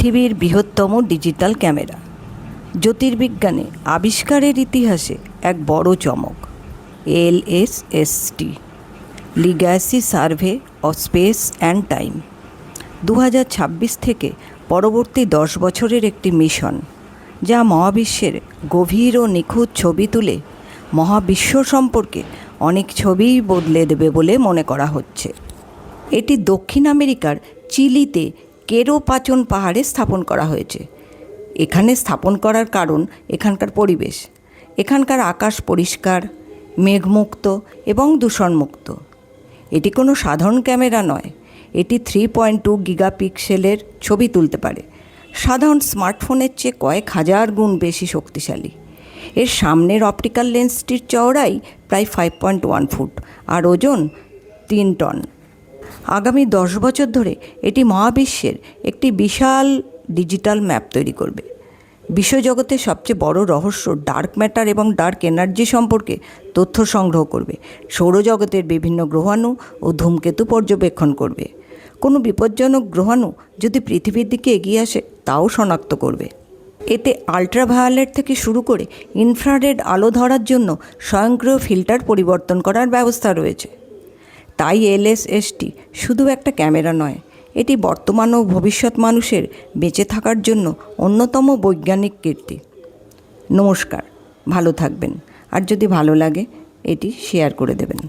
পৃথিবীর বৃহত্তম digital camera. জ্যোতির্বিজ্ঞানে আবিষ্কারের ইতিহাসে এক বড় চমক। LSST legacy survey of speech and time 2026 থেকে পরবর্তী 10 বছরের একটি মিশন, যা মহাবিশ্বের গভীর ও নিখুঁত ছবি তুলে মহাবিশ্ব সম্পর্কে অনেক ছবিই বদলে দেবে বলে মনে করা হচ্ছে। এটি দক্ষিণ আমেরিকার চিলিতে কেরোপাচন পাহাড়ে স্থাপন করা হয়েছে। এখানে স্থাপন করার কারণ এখানকার পরিবেশ। এখানকার আকাশ পরিষ্কার, মেঘমুক্ত এবং দূষণমুক্ত। এটি কোনো সাধারণ ক্যামেরা নয়। এটি 3.2 গিগাপিক্সেলের ছবি তুলতে পারে, সাধারণ স্মার্টফোনের চেয়ে কয়েক হাজার গুণ বেশি শক্তিশালী। এর সামনের অপটিক্যাল লেন্সটির চওড়াই প্রায় 5.1 ফুট আর ওজন 3 টন। আগামী 10 বছর ধরে এটি মহাবিশ্বের একটি বিশাল ডিজিটাল ম্যাপ তৈরি করবে। বিশ্বজগতের সবচেয়ে বড় রহস্য ডার্ক ম্যাটার এবং ডার্ক এনার্জি সম্পর্কে তথ্য সংগ্রহ করবে। সৌরজগতের বিভিন্ন গ্রহাণু ও ধূমকেতু পর্যবেক্ষণ করবে। কোনো বিপজ্জনক গ্রহাণু যদি পৃথিবীর দিকে এগিয়ে আসে তাও শনাক্ত করবে। এতে আল্ট্রাভায়োলেট থেকে শুরু করে ইনফ্রারেড আলো ধরার জন্য স্বয়ংক্রিয় ফিল্টার পরিবর্তন করার ব্যবস্থা রয়েছে। তাই LSST শুধু একটা ক্যামেরা নয়, এটি বর্তমান ও ভবিষ্যৎ মানুষের বেঁচে থাকার জন্য অন্যতম বৈজ্ঞানিক কীর্তি। নমস্কার, ভালো থাকবেন, আর যদি ভালো লাগে এটি শেয়ার করে দেবেন।